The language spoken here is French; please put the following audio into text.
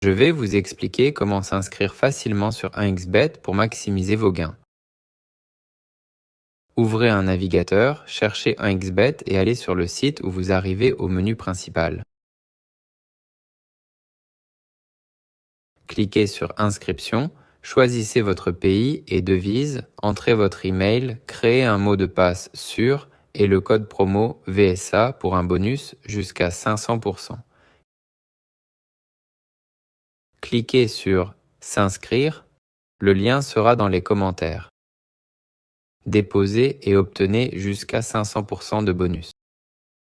Je vais vous expliquer comment s'inscrire facilement sur 1xBet pour maximiser vos gains. Ouvrez un navigateur, cherchez 1xBet et allez sur le site où vous arrivez au menu principal. Cliquez sur Inscription, choisissez votre pays et devise, entrez votre email, créez un mot de passe sûr et le code promo VSA pour un bonus jusqu'à 500%. Cliquez sur S'inscrire, le lien sera dans les commentaires. Déposez et obtenez jusqu'à 500% de bonus.